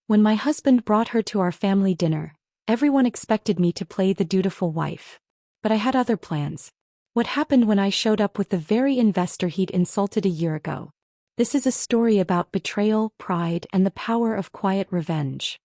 When my husband brought her to our family dinner, everyone expected me to play the dutiful wife. But I had other plans. What happened when I showed up with the very investor he'd insulted a year ago? This is a story about betrayal, pride, and the power of quiet revenge.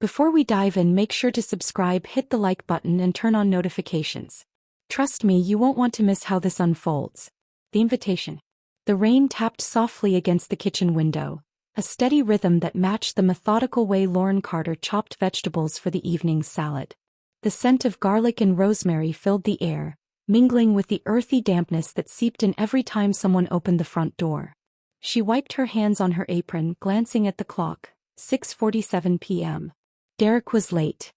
Before we dive in, make sure to subscribe, hit the like button, and turn on notifications. Trust me, you won't want to miss how this unfolds. The invitation. The rain tapped softly against the kitchen window, a steady rhythm that matched the methodical way Lauren Carter chopped vegetables for the evening's salad. The scent of garlic and rosemary filled the air, mingling with the earthy dampness that seeped in every time someone opened the front door. She wiped her hands on her apron, glancing at the clock. 6:47 p.m. Derek was late.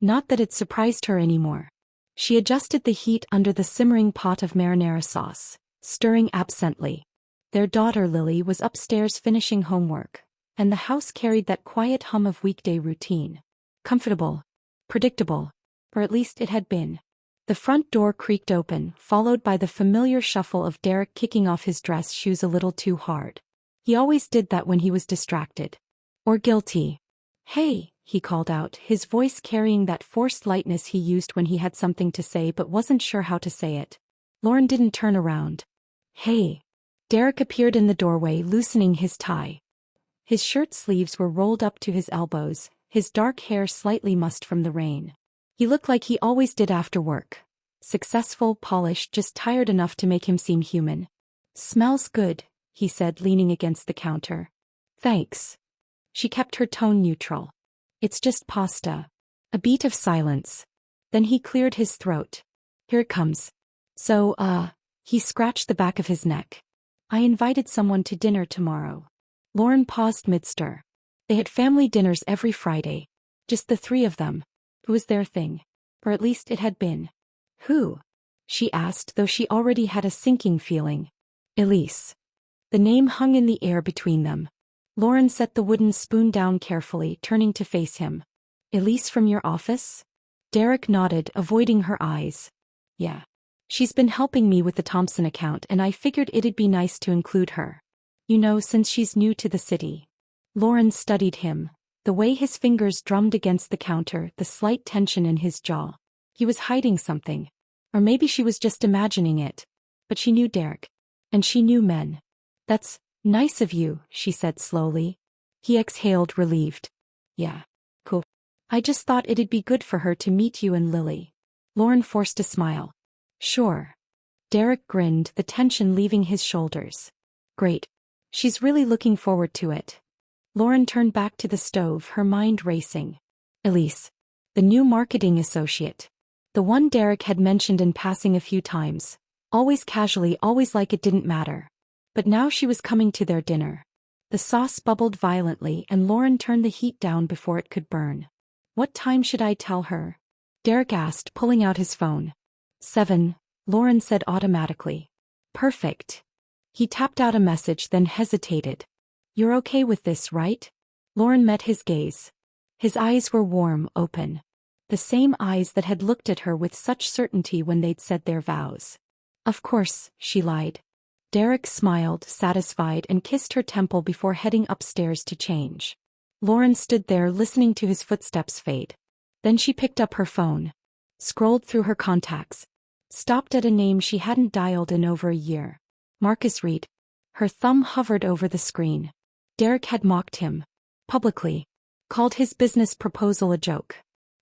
Not that it surprised her anymore. She adjusted the heat under the simmering pot of marinara sauce, stirring absently. Their daughter Lily was upstairs finishing homework, and the house carried that quiet hum of weekday routine. Comfortable. Predictable. Or at least it had been. The front door creaked open, followed by the familiar shuffle of Derek kicking off his dress shoes a little too hard. He always did that when he was distracted. Or guilty. "Hey," he called out, his voice carrying that forced lightness he used when he had something to say but wasn't sure how to say it. Lauren didn't turn around. "Hey." Derek appeared in the doorway, loosening his tie. His shirt sleeves were rolled up to his elbows, his dark hair slightly mussed from the rain. He looked like he always did after work. Successful, polished, just tired enough to make him seem human. "Smells good," he said, leaning against the counter. "Thanks." She kept her tone neutral. "It's just pasta." A beat of silence. Then he cleared his throat. "Here it comes. So, he scratched the back of his neck. "I invited someone to dinner tomorrow." Lauren paused mid-stir. They had family dinners every Friday. Just the three of them. It was their thing. Or at least it had been. "Who?" she asked, though she already had a sinking feeling. "Elise." The name hung in the air between them. Lauren set the wooden spoon down carefully, turning to face him. "Elise from your office?" Derek nodded, avoiding her eyes. "Yeah. She's been helping me with the Thompson account, and I figured it'd be nice to include her. You know, since she's new to the city." Lauren studied him. The way his fingers drummed against the counter, the slight tension in his jaw. He was hiding something. Or maybe she was just imagining it. But she knew Derek. And she knew men. "That's nice of you," she said slowly. He exhaled, relieved. "Yeah. Cool. I just thought it'd be good for her to meet you and Lily." Lauren forced a smile. "Sure." Derek grinned, the tension leaving his shoulders. "Great. She's really looking forward to it." Lauren turned back to the stove, her mind racing. Elise. The new marketing associate. The one Derek had mentioned in passing a few times. Always casually, always like it didn't matter. But now she was coming to their dinner. The sauce bubbled violently and Lauren turned the heat down before it could burn. "What time should I tell her?" Derek asked, pulling out his phone. 7, Lauren said automatically. "Perfect." He tapped out a message, then hesitated. "You're okay with this, right?" Lauren met his gaze. His eyes were warm, open. The same eyes that had looked at her with such certainty when they'd said their vows. "Of course," she lied. Derek smiled, satisfied, and kissed her temple before heading upstairs to change. Lauren stood there listening to his footsteps fade. Then she picked up her phone. Scrolled through her contacts. Stopped at a name she hadn't dialed in over a year. Marcus Reed. Her thumb hovered over the screen. Derek had mocked him. Publicly. Called his business proposal a joke.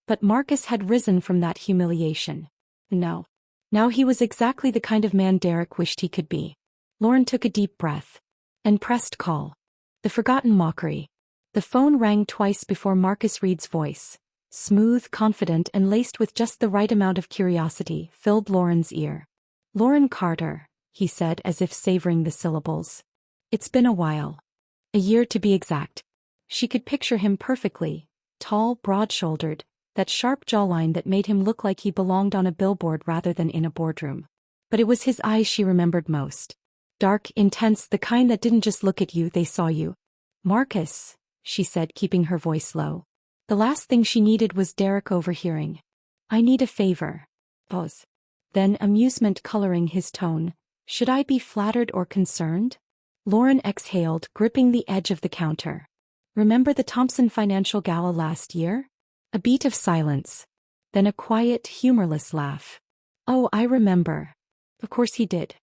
But Marcus had risen from that humiliation. No. Now he was exactly the kind of man Derek wished he could be. Lauren took a deep breath. And pressed call. The forgotten mockery. The phone rang twice before Marcus Reed's voice, smooth, confident, and laced with just the right amount of curiosity, filled Lauren's ear. "Lauren Carter," he said as if savoring the syllables. "It's been a while. A year to be exact." She could picture him perfectly. Tall, broad-shouldered, that sharp jawline that made him look like he belonged on a billboard rather than in a boardroom. But it was his eyes she remembered most. Dark, intense, the kind that didn't just look at you, they saw you. "Marcus," she said, keeping her voice low. The last thing she needed was Derek overhearing. "I need a favor." Pause. Then amusement coloring his tone. "Should I be flattered or concerned?" Lauren exhaled, gripping the edge of the counter. Remember the Thompson Financial Gala last year? A beat of silence. Then a quiet, humorless laugh. Oh, I remember. Of course he did.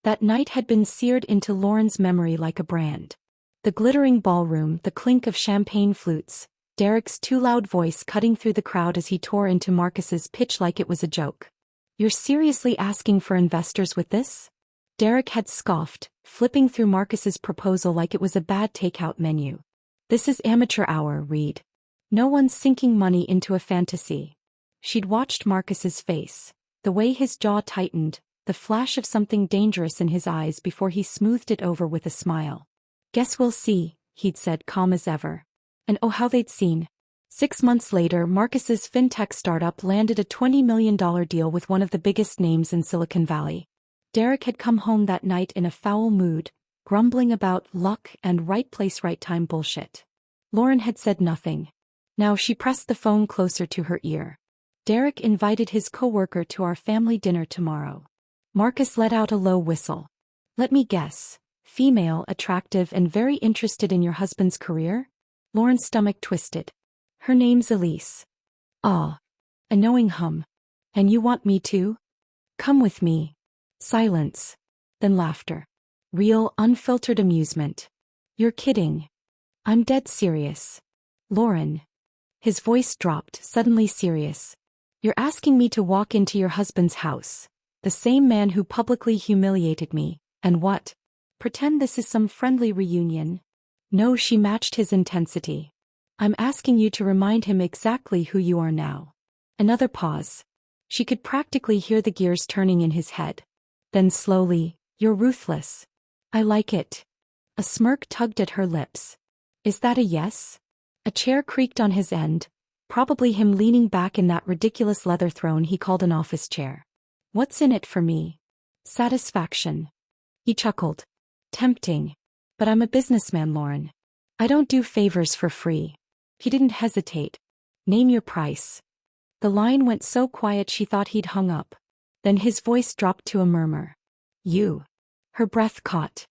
That night had been seared into Lauren's memory like a brand. The glittering ballroom, the clink of champagne flutes, Derek's too loud voice cutting through the crowd as he tore into Marcus's pitch like it was a joke. You're seriously asking for investors with this? Derek had scoffed, flipping through Marcus's proposal like it was a bad takeout menu. This is amateur hour, Reed. No one's sinking money into a fantasy. She'd watched Marcus's face, the way his jaw tightened, the flash of something dangerous in his eyes before he smoothed it over with a smile. Guess we'll see, he'd said, calm as ever. And oh, how they'd seen. 6 months later, Marcus's fintech startup landed a $20 million deal with one of the biggest names in Silicon Valley. Derek had come home that night in a foul mood, grumbling about luck and right place right time bullshit. Lauren had said nothing. Now she pressed the phone closer to her ear. Derek invited his coworker to our family dinner tomorrow. Marcus let out a low whistle. Let me guess. Female, attractive and very interested in your husband's career? Lauren's stomach twisted. Her name's Elise. Ah. A knowing hum. And you want me to? Come with me. Silence. Then laughter. Real, unfiltered amusement. You're kidding. I'm dead serious. Lauren. His voice dropped, suddenly serious. You're asking me to walk into your husband's house. The same man who publicly humiliated me, and what? Pretend this is some friendly reunion? No, she matched his intensity. I'm asking you to remind him exactly who you are now. Another pause. She could practically hear the gears turning in his head. Then slowly, you're ruthless. I like it. A smirk tugged at her lips. Is that a yes? A chair creaked on his end, probably him leaning back in that ridiculous leather throne he called an office chair. What's in it for me? Satisfaction. He chuckled. Tempting. But I'm a businessman, Lauren. I don't do favors for free. He didn't hesitate. Name your price. The line went so quiet she thought he'd hung up. Then his voice dropped to a murmur. You. Her breath caught.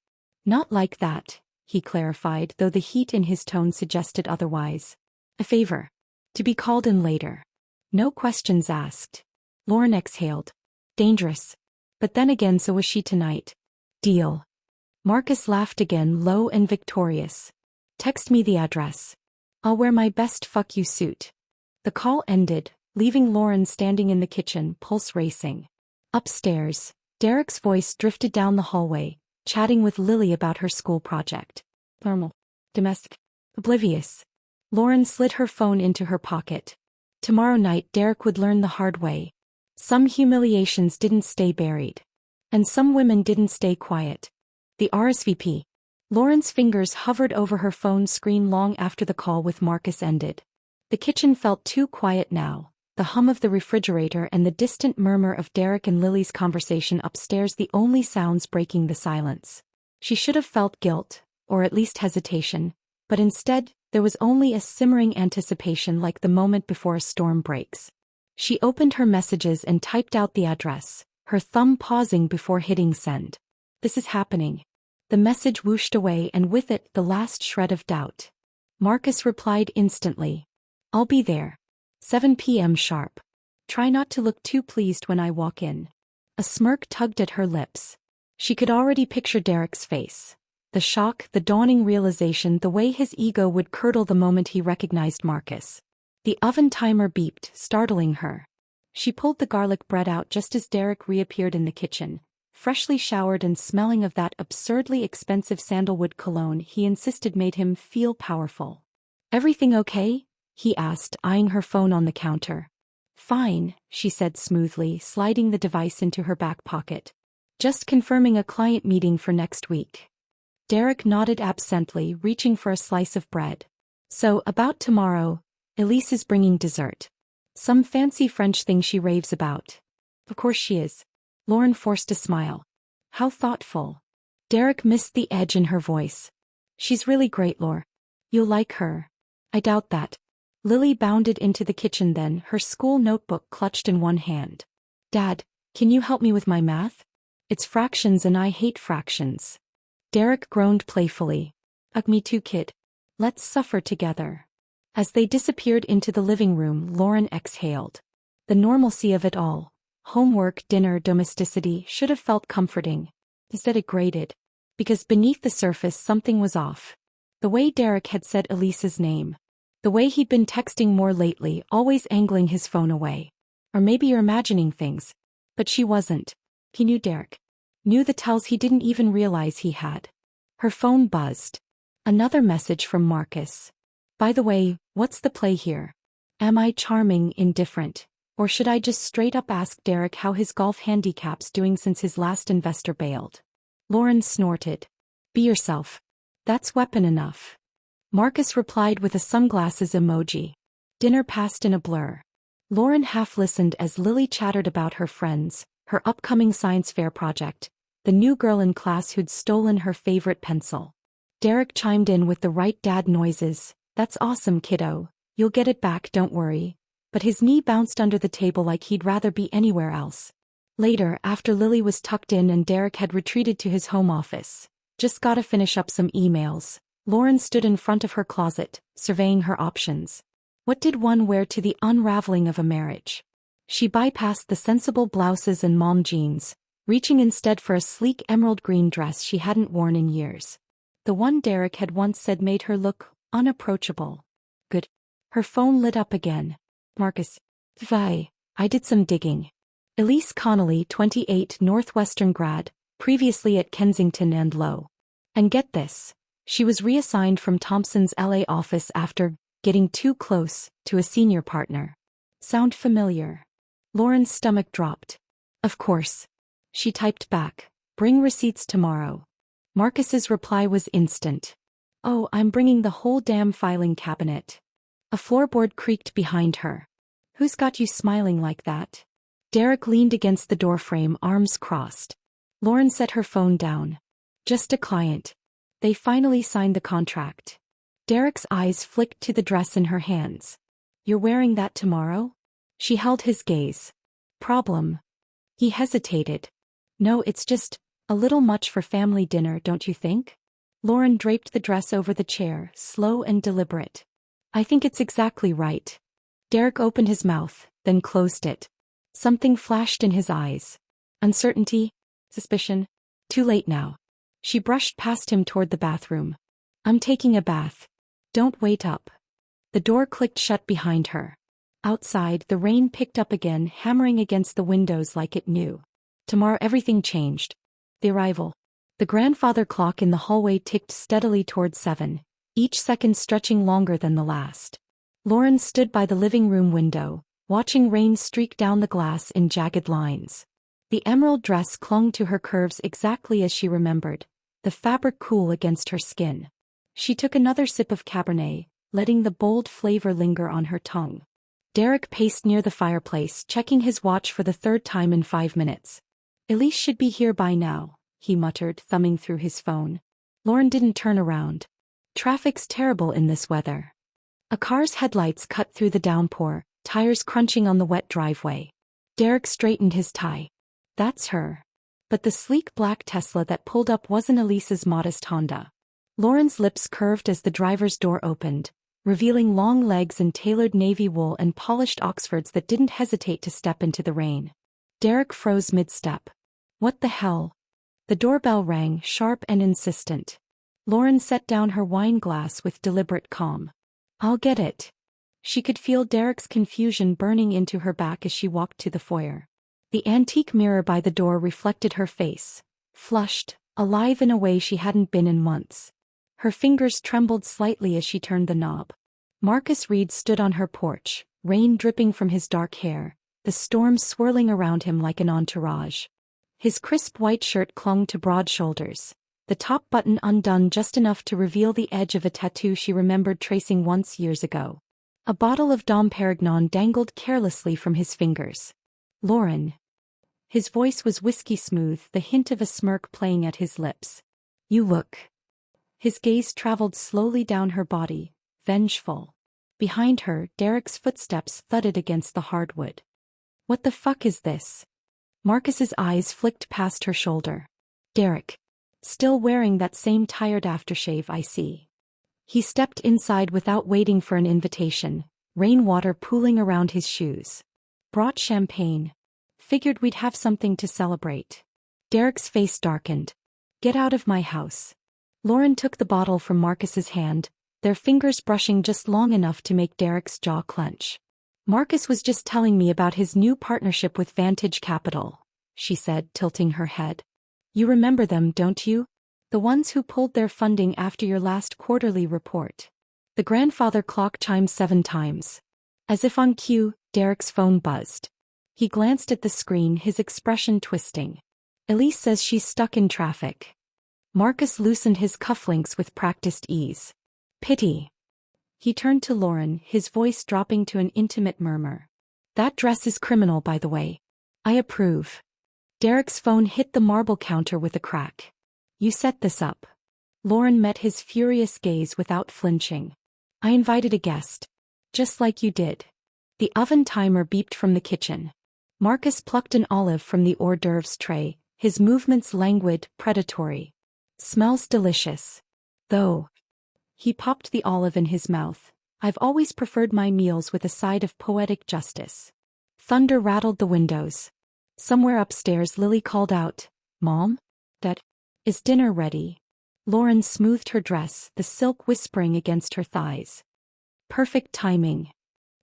Not like that, he clarified, though the heat in his tone suggested otherwise. A favor. To be called in later. No questions asked. Lauren exhaled. Dangerous. But then again, so was she tonight. Deal. Marcus laughed again, low and victorious. Text me the address. I'll wear my best fuck you suit. The call ended, leaving Lauren standing in the kitchen, pulse racing. Upstairs, Derek's voice drifted down the hallway, chatting with Lily about her school project. Normal. Domestic. Oblivious. Lauren slid her phone into her pocket. Tomorrow night Derek would learn the hard way. Some humiliations didn't stay buried. And some women didn't stay quiet. The RSVP. Lauren's fingers hovered over her phone screen long after the call with Marcus ended. The kitchen felt too quiet now, the hum of the refrigerator and the distant murmur of Derek and Lily's conversation upstairs the only sounds breaking the silence. She should have felt guilt, or at least hesitation, but instead, there was only a simmering anticipation like the moment before a storm breaks. She opened her messages and typed out the address, her thumb pausing before hitting send. This is happening. The message whooshed away and with it the last shred of doubt. Marcus replied instantly. I'll be there. 7 p.m. sharp. Try not to look too pleased when I walk in. A smirk tugged at her lips. She could already picture Derek's face. The shock, the dawning realization, the way his ego would curdle the moment he recognized Marcus. The oven timer beeped, startling her. She pulled the garlic bread out just as Derek reappeared in the kitchen, freshly showered and smelling of that absurdly expensive sandalwood cologne he insisted made him feel powerful. Everything okay? He asked, eyeing her phone on the counter. Fine, she said smoothly, sliding the device into her back pocket. Just confirming a client meeting for next week. Derek nodded absently, reaching for a slice of bread. So, about tomorrow, Elise is bringing dessert. Some fancy French thing she raves about. Of course she is. Lauren forced a smile. How thoughtful. Derek missed the edge in her voice. She's really great, Laure. You'll like her. I doubt that. Lily bounded into the kitchen then, her school notebook clutched in one hand. Dad, can you help me with my math? It's fractions and I hate fractions. Derek groaned playfully. Me too, kid. Let's suffer together. As they disappeared into the living room, Lauren exhaled. The normalcy of it all, homework, dinner, domesticity, should have felt comforting. Instead it grated. Because beneath the surface something was off. The way Derek had said Elise's name. The way he'd been texting more lately, always angling his phone away. Or maybe you're imagining things. But she wasn't. He knew Derek. Knew the tells he didn't even realize he had. Her phone buzzed. Another message from Marcus. By the way, what's the play here? Am I charming, indifferent? Or should I just straight up ask Derek how his golf handicap's doing since his last investor bailed? Lauren snorted. Be yourself. That's weapon enough. Marcus replied with a sunglasses emoji. Dinner passed in a blur. Lauren half listened as Lily chattered about her friends, her upcoming science fair project, the new girl in class who'd stolen her favorite pencil. Derek chimed in with the right dad noises. That's awesome, kiddo. You'll get it back, don't worry. But his knee bounced under the table like he'd rather be anywhere else. Later, after Lily was tucked in and Derek had retreated to his home office, just gotta finish up some emails, Lauren stood in front of her closet, surveying her options. What did one wear to the unraveling of a marriage? She bypassed the sensible blouses and mom jeans, reaching instead for a sleek emerald green dress she hadn't worn in years. The one Derek had once said made her look unapproachable. Good. Her phone lit up again. Marcus. I did some digging. Elise Connolly, 28, Northwestern grad, previously at Kensington and Low. And get this. She was reassigned from Thompson's LA office after getting too close to a senior partner. Sound familiar? Lauren's stomach dropped. Of course. She typed back. Bring receipts tomorrow. Marcus's reply was instant. Oh, I'm bringing the whole damn filing cabinet. A floorboard creaked behind her. Who's got you smiling like that? Derek leaned against the doorframe, arms crossed. Lauren set her phone down. Just a client. They finally signed the contract. Derek's eyes flicked to the dress in her hands. You're wearing that tomorrow? She held his gaze. Problem. He hesitated. No, it's just a little much for family dinner, don't you think? Lauren draped the dress over the chair, slow and deliberate. I think it's exactly right. Derek opened his mouth, then closed it. Something flashed in his eyes. Uncertainty? Suspicion? Too late now. She brushed past him toward the bathroom. I'm taking a bath. Don't wait up. The door clicked shut behind her. Outside, the rain picked up again, hammering against the windows like it knew. Tomorrow everything changed. The arrival. The grandfather clock in the hallway ticked steadily toward 7, each second stretching longer than the last. Lauren stood by the living room window, watching rain streak down the glass in jagged lines. The emerald dress clung to her curves exactly as she remembered, the fabric cool against her skin. She took another sip of Cabernet, letting the bold flavor linger on her tongue. Derek paced near the fireplace, checking his watch for the third time in 5 minutes. Elise should be here by now, he muttered, thumbing through his phone. Lauren didn't turn around. Traffic's terrible in this weather. A car's headlights cut through the downpour, tires crunching on the wet driveway. Derek straightened his tie. That's her. But the sleek black Tesla that pulled up wasn't Elise's modest Honda. Lauren's lips curved as the driver's door opened, revealing long legs and tailored navy wool and polished Oxfords that didn't hesitate to step into the rain. Derek froze mid-step. What the hell? The doorbell rang, sharp and insistent. Lauren set down her wine glass with deliberate calm. I'll get it. She could feel Derek's confusion burning into her back as she walked to the foyer. The antique mirror by the door reflected her face, flushed, alive in a way she hadn't been in months. Her fingers trembled slightly as she turned the knob. Marcus Reed stood on her porch, rain dripping from his dark hair, the storm swirling around him like an entourage. His crisp white shirt clung to broad shoulders, the top button undone just enough to reveal the edge of a tattoo she remembered tracing once years ago. A bottle of Dom Perignon dangled carelessly from his fingers. Lauren. His voice was whiskey smooth, the hint of a smirk playing at his lips. You look. His gaze traveled slowly down her body, vengeful. Behind her, Derek's footsteps thudded against the hardwood. What the fuck is this? Marcus's eyes flicked past her shoulder. Derek. Still wearing that same tired aftershave, I see. He stepped inside without waiting for an invitation, rainwater pooling around his shoes. Brought champagne. Figured we'd have something to celebrate. Derek's face darkened. Get out of my house. Lauren took the bottle from Marcus's hand, their fingers brushing just long enough to make Derek's jaw clench. Marcus was just telling me about his new partnership with Vantage Capital, she said, tilting her head. You remember them, don't you? The ones who pulled their funding after your last quarterly report. The grandfather clock chimed 7 times. As if on cue, Derek's phone buzzed. He glanced at the screen, his expression twisting. Elise says she's stuck in traffic. Marcus loosened his cufflinks with practiced ease. Pity. He turned to Lauren, his voice dropping to an intimate murmur. That dress is criminal, by the way. I approve. Derek's phone hit the marble counter with a crack. You set this up. Lauren met his furious gaze without flinching. I invited a guest. Just like you did. The oven timer beeped from the kitchen. Marcus plucked an olive from the hors d'oeuvres tray, his movements languid, predatory. Smells delicious. Though. He popped the olive in his mouth. I've always preferred my meals with a side of poetic justice. Thunder rattled the windows. Somewhere upstairs Lily called out, Mom? Dad? Is dinner ready? Lauren smoothed her dress, the silk whispering against her thighs. Perfect timing.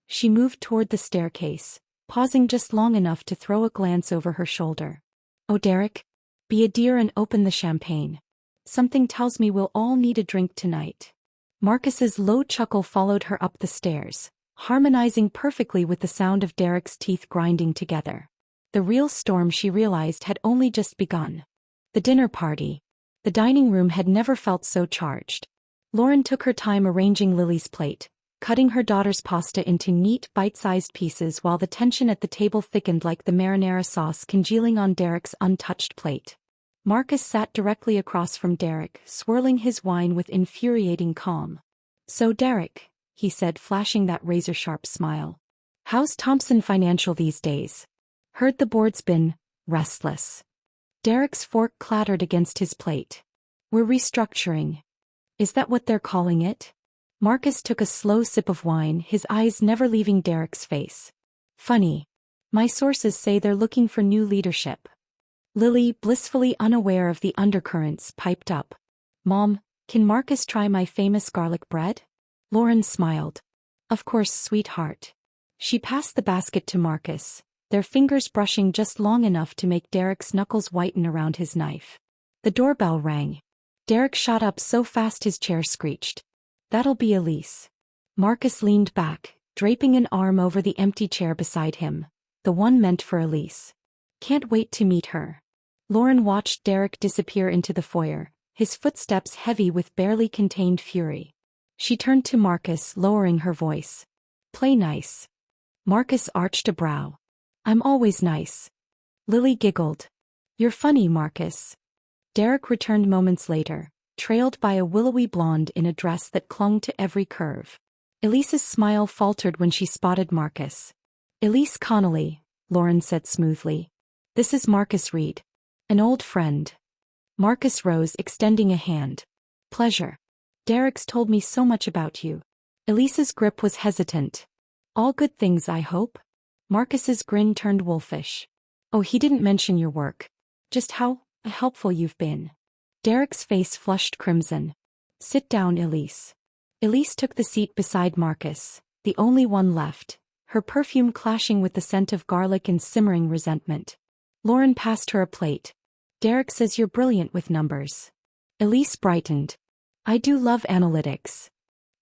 She moved toward the staircase, pausing just long enough to throw a glance over her shoulder. Oh, Derek? Be a dear and open the champagne. Something tells me we'll all need a drink tonight. Marcus's low chuckle followed her up the stairs, harmonizing perfectly with the sound of Derek's teeth grinding together. The real storm, she realized, had only just begun. The dinner party. The dining room had never felt so charged. Lauren took her time arranging Lily's plate, cutting her daughter's pasta into neat, bite-sized pieces while the tension at the table thickened like the marinara sauce congealing on Derek's untouched plate. Marcus sat directly across from Derek, swirling his wine with infuriating calm. So Derek, he said, flashing that razor-sharp smile. How's Thompson Financial these days? Heard the board's been restless. Derek's fork clattered against his plate. We're restructuring. Is that what they're calling it? Marcus took a slow sip of wine, his eyes never leaving Derek's face. Funny. My sources say they're looking for new leadership. Lily, blissfully unaware of the undercurrents, piped up. Mom, can Marcus try my famous garlic bread? Lauren smiled. Of course, sweetheart. She passed the basket to Marcus, their fingers brushing just long enough to make Derek's knuckles whiten around his knife. The doorbell rang. Derek shot up so fast his chair screeched. That'll be Elise. Marcus leaned back, draping an arm over the empty chair beside him, the one meant for Elise. Can't wait to meet her. Lauren watched Derek disappear into the foyer, his footsteps heavy with barely contained fury. She turned to Marcus, lowering her voice. Play nice. Marcus arched a brow. I'm always nice. Lily giggled. You're funny, Marcus. Derek returned moments later, trailed by a willowy blonde in a dress that clung to every curve. Elise's smile faltered when she spotted Marcus. Elise Connolly, Lauren said smoothly. This is Marcus Reed. An old friend. Marcus rose, extending a hand. Pleasure. Derek's told me so much about you. Elise's grip was hesitant. All good things, I hope? Marcus's grin turned wolfish. Oh, he didn't mention your work. Just how helpful you've been. Derek's face flushed crimson. Sit down, Elise. Elise took the seat beside Marcus, the only one left, her perfume clashing with the scent of garlic and simmering resentment. Lauren passed her a plate. Derek says you're brilliant with numbers. Elise brightened. I do love analytics.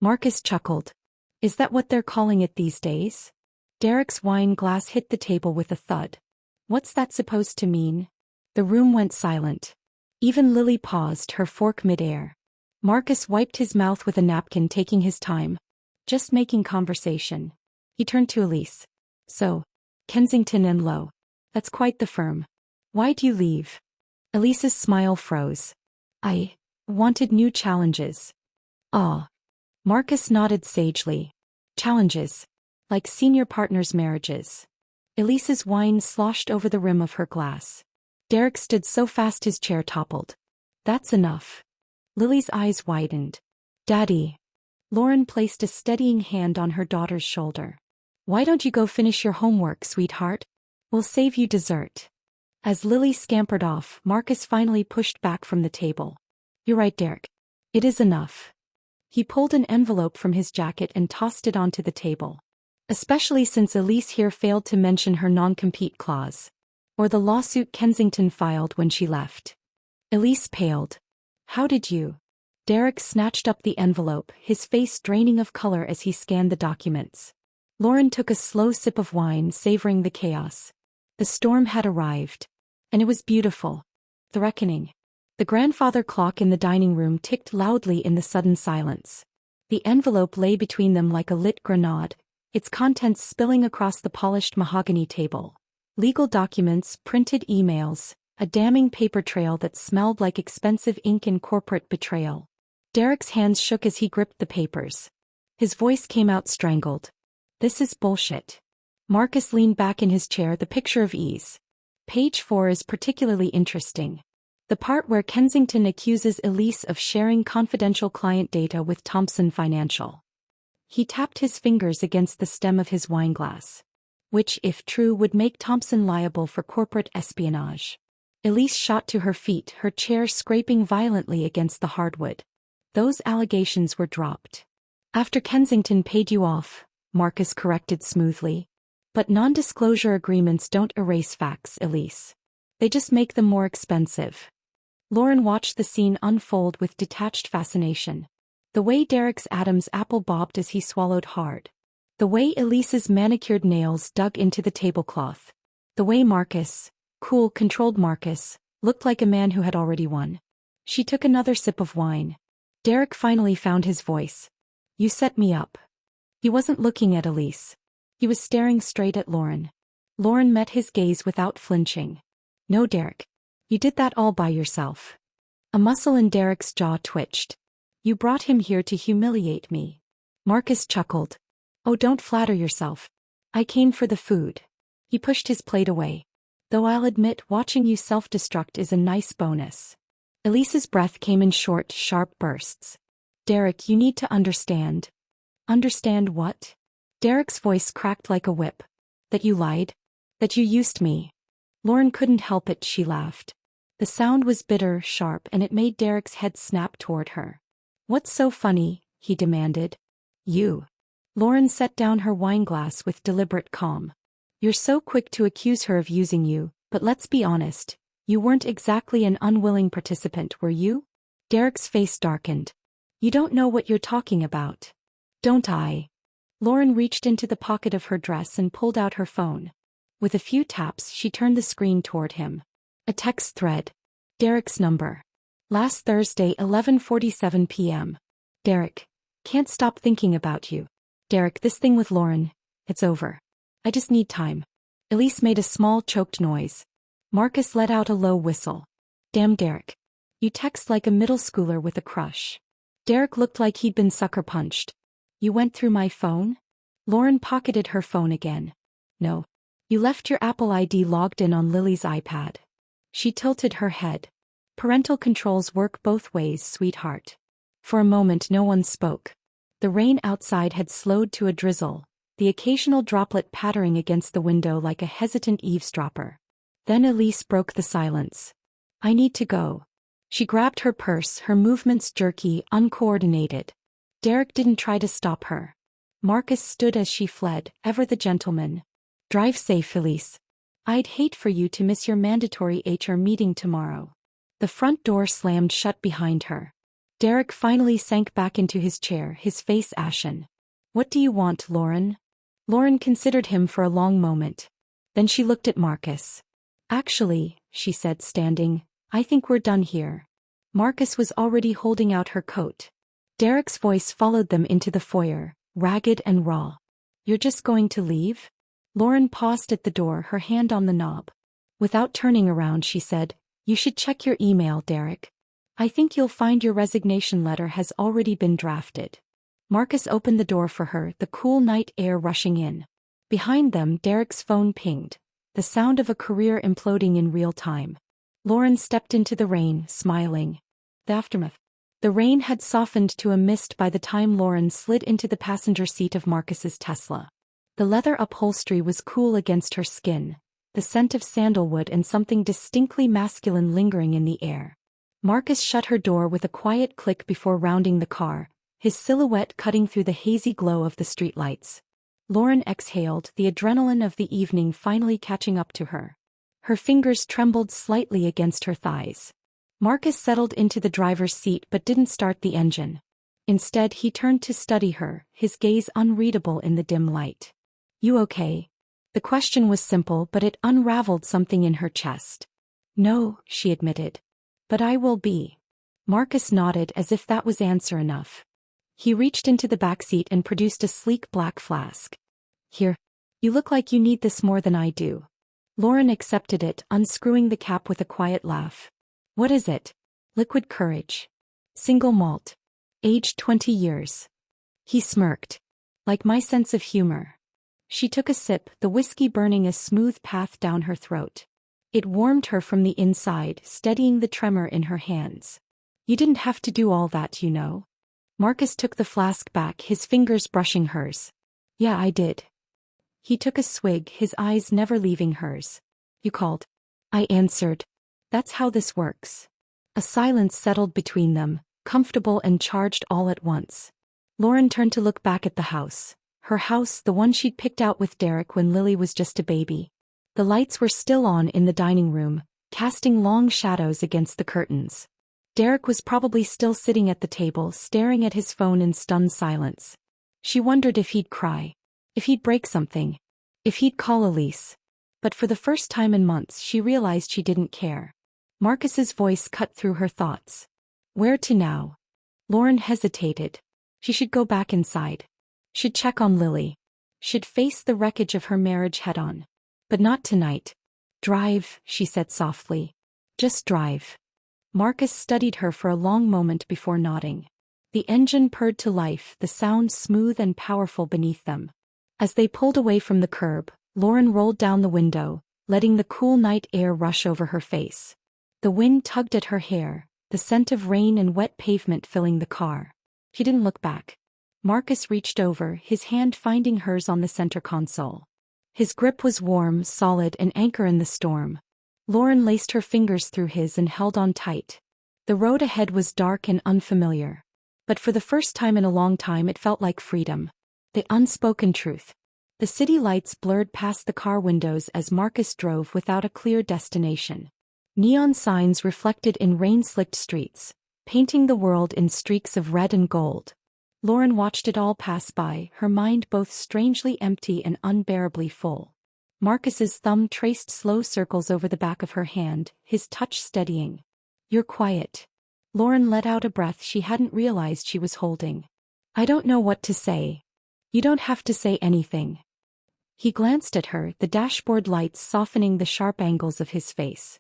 Marcus chuckled. Is that what they're calling it these days? Derek's wine glass hit the table with a thud. What's that supposed to mean? The room went silent. Even Lily paused, her fork midair. Marcus wiped his mouth with a napkin, taking his time. Just making conversation. He turned to Elise. So, Kensington and Lowe. That's quite the firm. Why'd you leave? Elise's smile froze. I wanted new challenges. Ah. Marcus nodded sagely. Challenges. Like senior partners' marriages. Elise's wine sloshed over the rim of her glass. Derek stood so fast his chair toppled. That's enough. Lily's eyes widened. Daddy. Lauren placed a steadying hand on her daughter's shoulder. Why don't you go finish your homework, sweetheart? We'll save you dessert. As Lily scampered off, Marcus finally pushed back from the table. You're right, Derek. It is enough. He pulled an envelope from his jacket and tossed it onto the table. Especially since Elise here failed to mention her non-compete clause. Or the lawsuit Kensington filed when she left. Elise paled. How did you? Derek snatched up the envelope, his face draining of color as he scanned the documents. Lauren took a slow sip of wine, savoring the chaos. The storm had arrived. And it was beautiful. The reckoning. The grandfather clock in the dining room ticked loudly in the sudden silence. The envelope lay between them like a lit grenade, its contents spilling across the polished mahogany table. Legal documents, printed emails, a damning paper trail that smelled like expensive ink and corporate betrayal. Derek's hands shook as he gripped the papers. His voice came out strangled. This is bullshit. Marcus leaned back in his chair, the picture of ease. Page 4 is particularly interesting. The part where Kensington accuses Elise of sharing confidential client data with Thompson Financial. He tapped his fingers against the stem of his wineglass. Which, if true, would make Thompson liable for corporate espionage. Elise shot to her feet, her chair scraping violently against the hardwood. Those allegations were dropped. After Kensington paid you off, Marcus corrected smoothly. But non-disclosure agreements don't erase facts, Elise. They just make them more expensive. Lauren watched the scene unfold with detached fascination. The way Derek's Adam's apple bobbed as he swallowed hard. The way Elise's manicured nails dug into the tablecloth. The way Marcus, cool, controlled Marcus, looked like a man who had already won. She took another sip of wine. Derek finally found his voice. You set me up. He wasn't looking at Elise. He was staring straight at Lauren. Lauren met his gaze without flinching. No, Derek. You did that all by yourself. A muscle in Derek's jaw twitched. You brought him here to humiliate me. Marcus chuckled. Oh, don't flatter yourself. I came for the food. He pushed his plate away. Though I'll admit watching you self-destruct is a nice bonus. Elise's breath came in short, sharp bursts. Derek, you need to understand. Understand what? Derek's voice cracked like a whip. That you lied? That you used me? Lauren couldn't help it, she laughed. The sound was bitter, sharp, and it made Derek's head snap toward her. What's so funny? He demanded. You. Lauren set down her wineglass with deliberate calm. You're so quick to accuse her of using you, but let's be honest, you weren't exactly an unwilling participant, were you? Derek's face darkened. You don't know what you're talking about. Don't I? Lauren reached into the pocket of her dress and pulled out her phone. With a few taps, she turned the screen toward him. A text thread. Derek's number. Last Thursday, 11:47 p.m. Derek. Can't stop thinking about you. Derek, this thing with Lauren, it's over. I just need time. Elise made a small choked noise. Marcus let out a low whistle. Damn, Derek. You text like a middle schooler with a crush. Derek looked like he'd been sucker punched. You went through my phone? Lauren pocketed her phone again. No. You left your Apple ID logged in on Lily's iPad. She tilted her head. Parental controls work both ways, sweetheart. For a moment no one spoke. The rain outside had slowed to a drizzle, the occasional droplet pattering against the window like a hesitant eavesdropper. Then Elise broke the silence. I need to go. She grabbed her purse, her movements jerky, uncoordinated. Derek didn't try to stop her. Marcus stood as she fled, ever the gentleman. Drive safe, Elise. I'd hate for you to miss your mandatory HR meeting tomorrow. The front door slammed shut behind her. Derek finally sank back into his chair, his face ashen. What do you want, Lauren? Lauren considered him for a long moment. Then she looked at Marcus. Actually, she said, standing, I think we're done here. Marcus was already holding out her coat. Derek's voice followed them into the foyer, ragged and raw. You're just going to leave? Lauren paused at the door, her hand on the knob. Without turning around, she said, You should check your email, Derek. I think you'll find your resignation letter has already been drafted. Marcus opened the door for her, the cool night air rushing in. Behind them, Derek's phone pinged, the sound of a career imploding in real time. Lauren stepped into the rain, smiling. The aftermath. The rain had softened to a mist by the time Lauren slid into the passenger seat of Marcus's Tesla. The leather upholstery was cool against her skin, the scent of sandalwood and something distinctly masculine lingering in the air. Marcus shut her door with a quiet click before rounding the car, his silhouette cutting through the hazy glow of the streetlights. Lauren exhaled, the adrenaline of the evening finally catching up to her. Her fingers trembled slightly against her thighs. Marcus settled into the driver's seat but didn't start the engine. Instead, he turned to study her, his gaze unreadable in the dim light. "You okay?" The question was simple, but it unraveled something in her chest. "No," she admitted. "But I will be." Marcus nodded as if that was answer enough. He reached into the back seat and produced a sleek black flask. "Here. You look like you need this more than I do." Lauren accepted it, unscrewing the cap with a quiet laugh. "What is it?" "Liquid courage. Single malt. Aged 20 years. He smirked. "Like my sense of humor." She took a sip, the whiskey burning a smooth path down her throat. It warmed her from the inside, steadying the tremor in her hands. "You didn't have to do all that, you know." Marcus took the flask back, his fingers brushing hers. "Yeah, I did." He took a swig, his eyes never leaving hers. "You called." I answered. "That's how this works." A silence settled between them, comfortable and charged all at once. Lauren turned to look back at the house. Her house, the one she'd picked out with Derek when Lily was just a baby. The lights were still on in the dining room, casting long shadows against the curtains. Derek was probably still sitting at the table, staring at his phone in stunned silence. She wondered if he'd cry. If he'd break something. If he'd call Elise. But for the first time in months she realized she didn't care. Marcus's voice cut through her thoughts. "Where to now?" Lauren hesitated. She should go back inside. Should check on Lily. Should face the wreckage of her marriage head-on. But not tonight. "Drive," she said softly. "Just drive." Marcus studied her for a long moment before nodding. The engine purred to life, the sound smooth and powerful beneath them. As they pulled away from the curb, Lauren rolled down the window, letting the cool night air rush over her face. The wind tugged at her hair, the scent of rain and wet pavement filling the car. She didn't look back. Marcus reached over, his hand finding hers on the center console. His grip was warm, solid, an anchor in the storm. Lauren laced her fingers through his and held on tight. The road ahead was dark and unfamiliar. But for the first time in a long time it felt like freedom. The unspoken truth. The city lights blurred past the car windows as Marcus drove without a clear destination. Neon signs reflected in rain-slicked streets, painting the world in streaks of red and gold. Lauren watched it all pass by, her mind both strangely empty and unbearably full. Marcus's thumb traced slow circles over the back of her hand, his touch steadying. "You're quiet." Lauren let out a breath she hadn't realized she was holding. "I don't know what to say." "You don't have to say anything." He glanced at her, the dashboard lights softening the sharp angles of his face.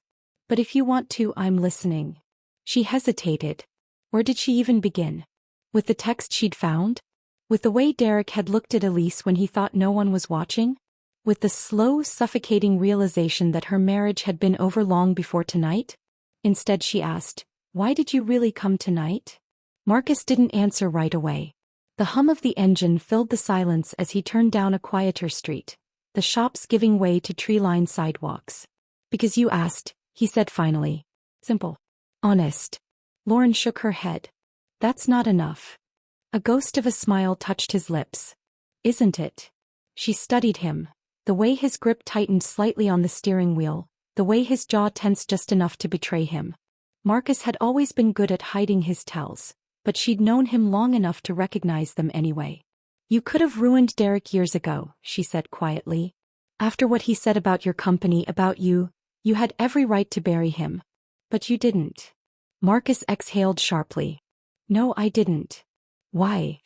"But if you want to, I'm listening." She hesitated. Where did she even begin? With the text she'd found? With the way Derek had looked at Elise when he thought no one was watching? With the slow, suffocating realization that her marriage had been over long before tonight? Instead she asked, "Why did you really come tonight?" Marcus didn't answer right away. The hum of the engine filled the silence as he turned down a quieter street, the shops giving way to tree-lined sidewalks. "Because you asked," he said finally. "Simple. Honest." Lauren shook her head. "That's not enough." A ghost of a smile touched his lips. "Isn't it?" She studied him. The way his grip tightened slightly on the steering wheel, the way his jaw tensed just enough to betray him. Marcus had always been good at hiding his tells, but she'd known him long enough to recognize them anyway. "You could have ruined Derek years ago," she said quietly. "After what he said about your company, about you, you had every right to bury him. But you didn't." Marcus exhaled sharply. "No, I didn't." "Why?"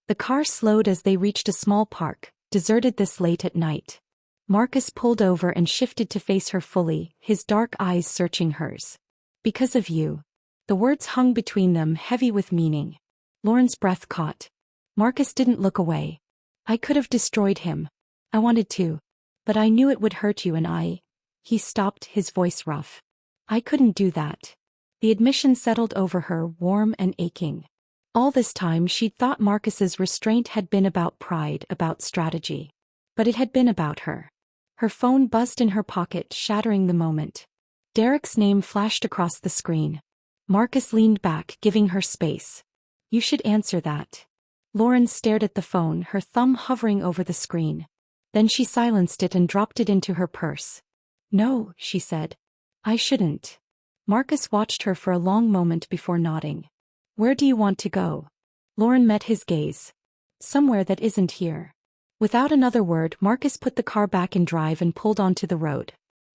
The car slowed as they reached a small park, deserted this late at night. Marcus pulled over and shifted to face her fully, his dark eyes searching hers. "Because of you." The words hung between them, heavy with meaning. Lauren's breath caught. Marcus didn't look away. "I could have destroyed him. I wanted to. But I knew it would hurt you and I." He stopped, his voice rough. "I couldn't do that." The admission settled over her, warm and aching. All this time she'd thought Marcus's restraint had been about pride, about strategy. But it had been about her. Her phone buzzed in her pocket, shattering the moment. Derek's name flashed across the screen. Marcus leaned back, giving her space. "You should answer that." Lauren stared at the phone, her thumb hovering over the screen. Then she silenced it and dropped it into her purse. "No," she said. "I shouldn't." Marcus watched her for a long moment before nodding. "Where do you want to go?" Lauren met his gaze. "Somewhere that isn't here." Without another word, Marcus put the car back in drive and pulled onto the road.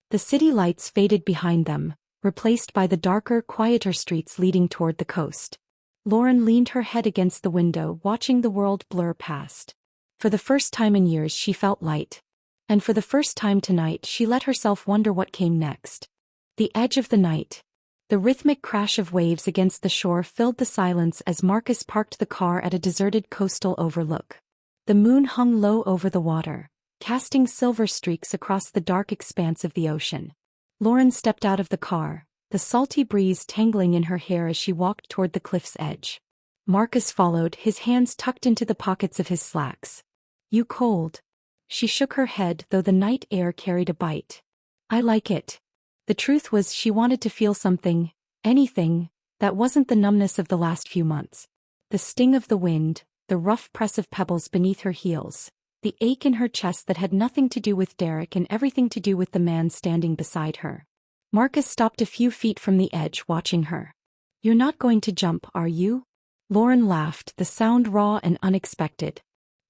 The city lights faded behind them, replaced by the darker, quieter streets leading toward the coast. Lauren leaned her head against the window, watching the world blur past. For the first time in years she felt light. And for the first time tonight she let herself wonder what came next. The edge of the night. The rhythmic crash of waves against the shore filled the silence as Marcus parked the car at a deserted coastal overlook. The moon hung low over the water, casting silver streaks across the dark expanse of the ocean. Lauren stepped out of the car, the salty breeze tangling in her hair as she walked toward the cliff's edge. Marcus followed, his hands tucked into the pockets of his slacks. "You cold?" She shook her head, though the night air carried a bite. "I like it." The truth was she wanted to feel something, anything, that wasn't the numbness of the last few months. The sting of the wind, the rough press of pebbles beneath her heels, the ache in her chest that had nothing to do with Derek and everything to do with the man standing beside her. Marcus stopped a few feet from the edge, watching her. "You're not going to jump, are you?" Lauren laughed, the sound raw and unexpected.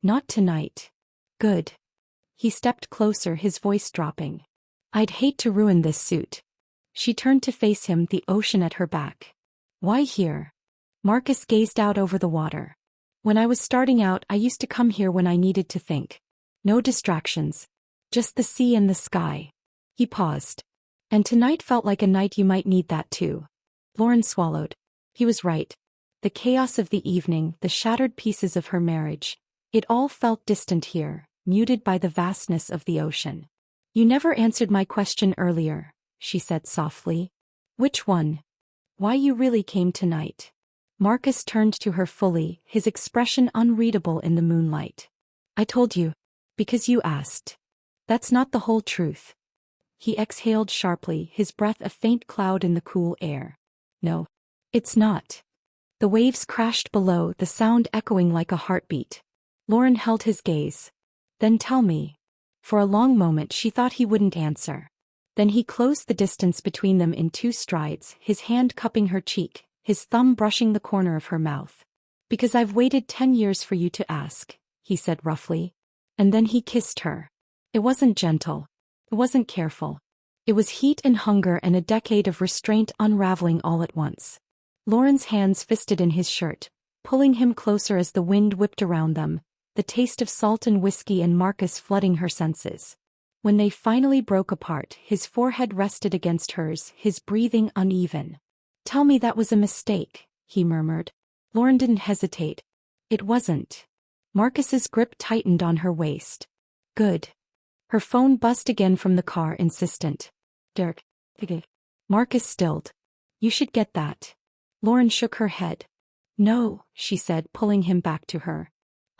"Not tonight." "Good." He stepped closer, his voice dropping. "I'd hate to ruin this suit." She turned to face him, the ocean at her back. "Why here?" Marcus gazed out over the water. "When I was starting out, I used to come here when I needed to think. No distractions. Just the sea and the sky." He paused. "And tonight felt like a night you might need that too." Lauren swallowed. He was right. The chaos of the evening, the shattered pieces of her marriage, it all felt distant here, muted by the vastness of the ocean. "You never answered my question earlier," she said softly. "Which one?" "Why you really came tonight." Marcus turned to her fully, his expression unreadable in the moonlight. "I told you. Because you asked. That's not the whole truth." He exhaled sharply, his breath a faint cloud in the cool air. "No. It's not." The waves crashed below, the sound echoing like a heartbeat. Lauren held his gaze. "Then tell me." For a long moment she thought he wouldn't answer. Then he closed the distance between them in 2 strides, his hand cupping her cheek, his thumb brushing the corner of her mouth. "Because I've waited 10 years for you to ask," he said roughly. And then he kissed her. It wasn't gentle. It wasn't careful. It was heat and hunger and a decade of restraint unraveling all at once. Lauren's hands fisted in his shirt, pulling him closer as the wind whipped around them, the taste of salt and whiskey and Marcus flooding her senses. When they finally broke apart, his forehead rested against hers, his breathing uneven. "Tell me that was a mistake," he murmured. Lauren didn't hesitate. "It wasn't." Marcus's grip tightened on her waist. "Good." Her phone buzzed again from the car, insistent. "Derek." Marcus stilled. "You should get that." Lauren shook her head. "No," she said, pulling him back to her.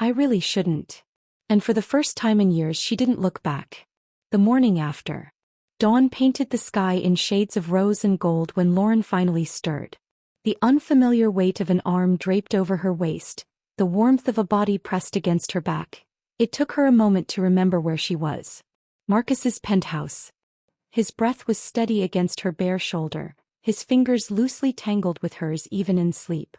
"I really shouldn't." And for the first time in years she didn't look back. The morning after. Dawn painted the sky in shades of rose and gold when Lauren finally stirred. The unfamiliar weight of an arm draped over her waist, the warmth of a body pressed against her back. It took her a moment to remember where she was. Marcus's penthouse. His breath was steady against her bare shoulder, his fingers loosely tangled with hers even in sleep.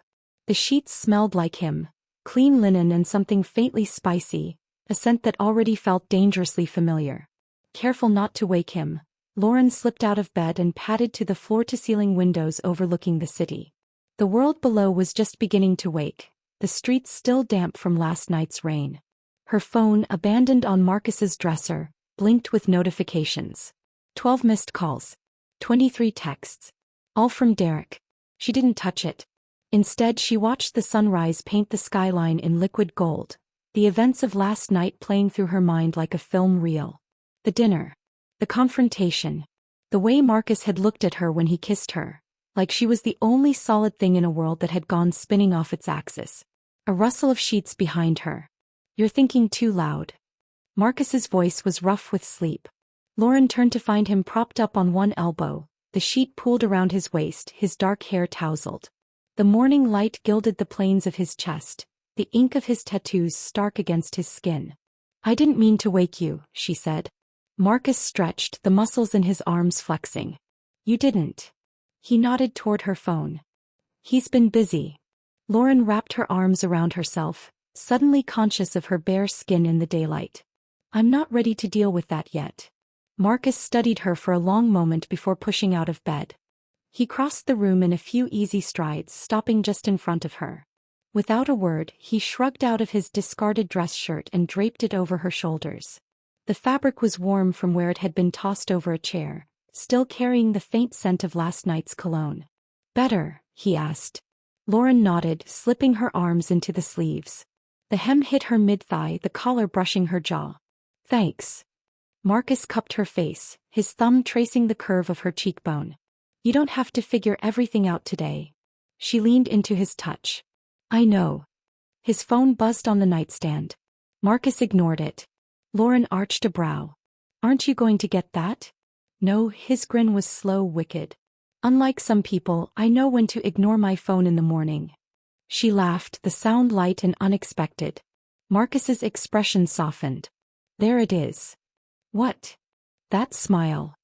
The sheets smelled like him, clean linen and something faintly spicy, a scent that already felt dangerously familiar. Careful not to wake him, Lauren slipped out of bed and padded to the floor-to-ceiling windows overlooking the city. The world below was just beginning to wake, the streets still damp from last night's rain. Her phone, abandoned on Marcus's dresser, blinked with notifications. 12 missed calls. 23 texts. All from Derek. She didn't touch it. Instead she watched the sunrise paint the skyline in liquid gold, the events of last night playing through her mind like a film reel. The dinner. The confrontation. The way Marcus had looked at her when he kissed her. like she was the only solid thing in a world that had gone spinning off its axis. A rustle of sheets behind her. "You're thinking too loud." Marcus's voice was rough with sleep. Lauren turned to find him propped up on one elbow, the sheet pooled around his waist, his dark hair tousled. The morning light gilded the planes of his chest, the ink of his tattoos stark against his skin. "I didn't mean to wake you," she said. Marcus stretched, the muscles in his arms flexing. "You didn't." He nodded toward her phone. "He's been busy." Lauren wrapped her arms around herself, suddenly conscious of her bare skin in the daylight. "I'm not ready to deal with that yet." Marcus studied her for a long moment before pushing out of bed. He crossed the room in a few easy strides, stopping just in front of her. Without a word, he shrugged out of his discarded dress shirt and draped it over her shoulders. The fabric was warm from where it had been tossed over a chair, still carrying the faint scent of last night's cologne. "Better?" he asked. Lauren nodded, slipping her arms into the sleeves. The hem hit her mid-thigh, the collar brushing her jaw. "Thanks." Marcus cupped her face, his thumb tracing the curve of her cheekbone. "You don't have to figure everything out today." She leaned into his touch. "I know." His phone buzzed on the nightstand. Marcus ignored it. Lauren arched a brow. "Aren't you going to get that?" "No," his grin was slow, wicked. "Unlike some people, I know when to ignore my phone in the morning." She laughed, the sound light and unexpected. Marcus's expression softened. "There it is." "What?" "That smile."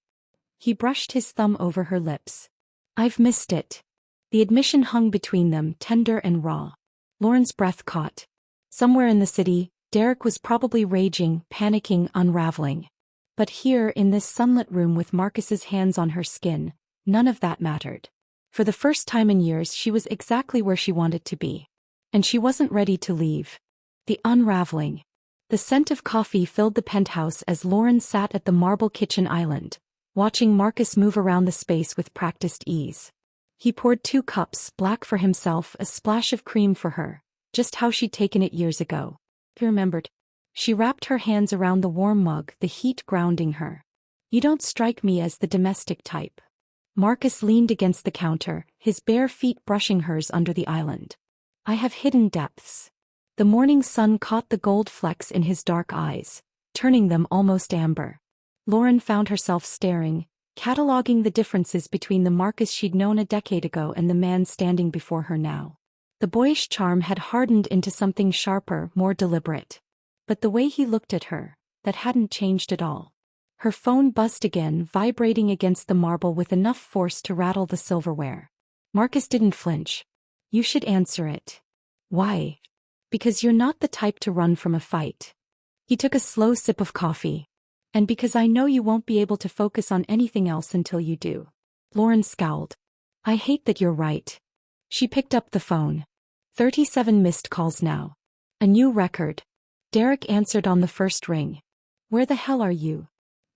He brushed his thumb over her lips. "I've missed it." The admission hung between them, tender and raw. Lauren's breath caught. Somewhere in the city, Derek was probably raging, panicking, unraveling. But here, in this sunlit room with Marcus's hands on her skin, none of that mattered. For the first time in years, she was exactly where she wanted to be. And she wasn't ready to leave. The unraveling. The scent of coffee filled the penthouse as Lauren sat at the marble kitchen island, watching Marcus move around the space with practiced ease. He poured 2 cups, black for himself, a splash of cream for her, just how she'd taken it years ago. He remembered. She wrapped her hands around the warm mug, the heat grounding her. "You don't strike me as the domestic type." Marcus leaned against the counter, his bare feet brushing hers under the island. "I have hidden depths." The morning sun caught the gold flecks in his dark eyes, turning them almost amber. Lauren found herself staring, cataloging the differences between the Marcus she'd known a decade ago and the man standing before her now. The boyish charm had hardened into something sharper, more deliberate. But the way he looked at her, that hadn't changed at all. Her phone buzzed again, vibrating against the marble with enough force to rattle the silverware. Marcus didn't flinch. "You should answer it." "Why?" "Because you're not the type to run from a fight." He took a slow sip of coffee. "And because I know you won't be able to focus on anything else until you do." Lauren scowled. "I hate that you're right." She picked up the phone. 37 missed calls now. A new record. Derek answered on the first ring. "Where the hell are you?"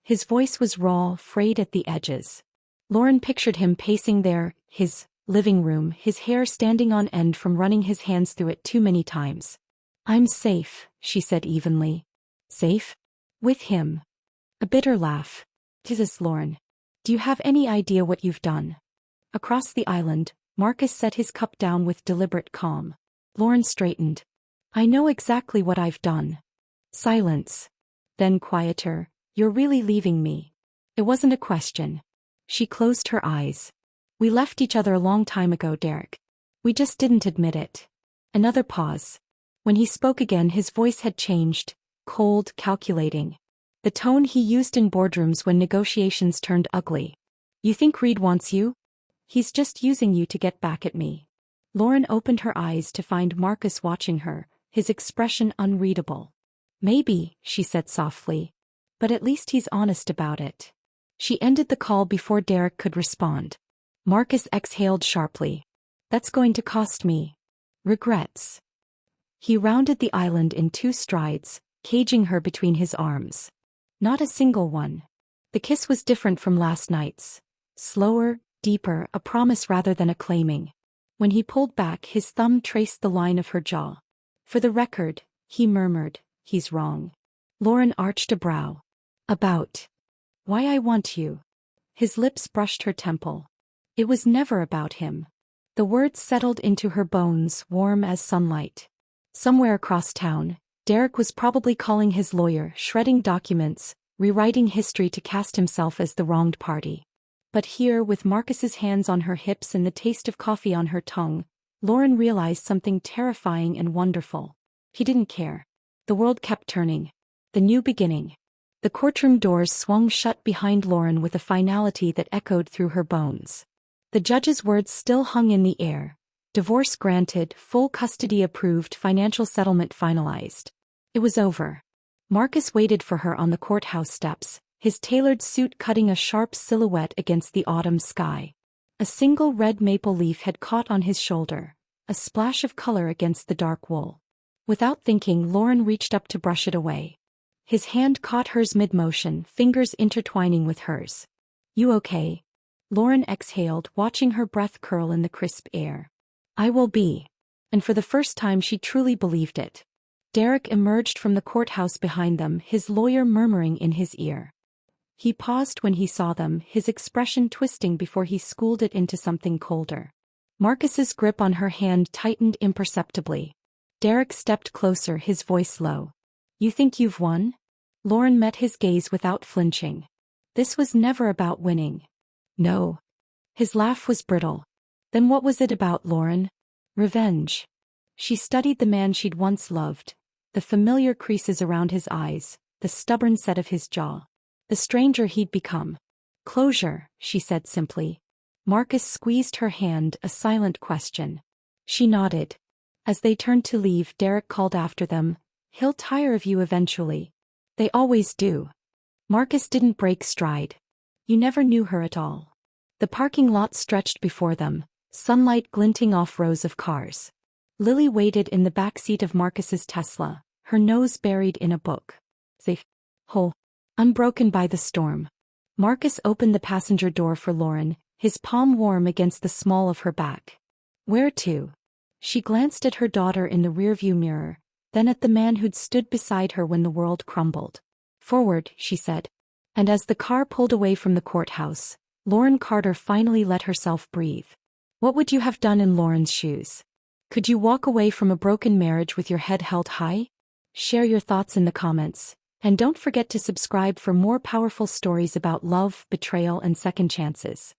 His voice was raw, frayed at the edges. Lauren pictured him pacing there, his living room, his hair standing on end from running his hands through it too many times. "I'm safe," she said evenly. "Safe?" "With him." A bitter laugh. "Jesus, Lauren. Do you have any idea what you've done?" Across the island, Marcus set his cup down with deliberate calm. Lauren straightened. "I know exactly what I've done." Silence. Then quieter. "You're really leaving me." It wasn't a question. She closed her eyes. "We left each other a long time ago, Derek. We just didn't admit it." Another pause. When he spoke again, his voice had changed, cold, calculating. The tone he used in boardrooms when negotiations turned ugly. "You think Reed wants you? He's just using you to get back at me." Lauren opened her eyes to find Marcus watching her, his expression unreadable. "Maybe," she said softly. "But at least he's honest about it." She ended the call before Derek could respond. Marcus exhaled sharply. "That's going to cost me regrets." He rounded the island in 2 strides, caging her between his arms. Not a single one. The kiss was different from last night's. Slower, deeper, a promise rather than a claiming. When he pulled back, his thumb traced the line of her jaw. "For the record," he murmured, "he's wrong." Lauren arched a brow. "About why I want you." His lips brushed her temple. It was never about him. The words settled into her bones, warm as sunlight. Somewhere across town, Derek was probably calling his lawyer, shredding documents, rewriting history to cast himself as the wronged party. But here, with Marcus's hands on her hips and the taste of coffee on her tongue, Lauren realized something terrifying and wonderful. He didn't care. The world kept turning. The new beginning. The courtroom doors swung shut behind Lauren with a finality that echoed through her bones. The judge's words still hung in the air. Divorce granted, full custody approved, financial settlement finalized. It was over. Marcus waited for her on the courthouse steps, his tailored suit cutting a sharp silhouette against the autumn sky. A single red maple leaf had caught on his shoulder, a splash of color against the dark wool. Without thinking, Lauren reached up to brush it away. His hand caught hers mid-motion, fingers intertwining with hers. "You okay?" Lauren exhaled, watching her breath curl in the crisp air. "I will be." And for the first time she truly believed it. Derek emerged from the courthouse behind them, his lawyer murmuring in his ear. He paused when he saw them, his expression twisting before he schooled it into something colder. Marcus's grip on her hand tightened imperceptibly. Derek stepped closer, his voice low. "You think you've won?" Lauren met his gaze without flinching. This was never about winning. No. His laugh was brittle. Then what was it about, Lauren? Revenge. She studied the man she'd once loved, the familiar creases around his eyes, the stubborn set of his jaw, the stranger he'd become. "Closure," she said simply. Marcus squeezed her hand, a silent question. She nodded. As they turned to leave, Derek called after them, "He'll tire of you eventually." "They always do." Marcus didn't break stride. "You never knew her at all." The parking lot stretched before them, sunlight glinting off rows of cars. Lily waited in the back seat of Marcus's Tesla, her nose buried in a book. Safe. Whole. Unbroken by the storm. Marcus opened the passenger door for Lauren, his palm warm against the small of her back. "Where to?" She glanced at her daughter in the rearview mirror, then at the man who'd stood beside her when the world crumbled. "Forward," she said. And as the car pulled away from the courthouse, Lauren Carter finally let herself breathe. What would you have done in Lauren's shoes? Could you walk away from a broken marriage with your head held high? Share your thoughts in the comments, and don't forget to subscribe for more powerful stories about love, betrayal, and second chances.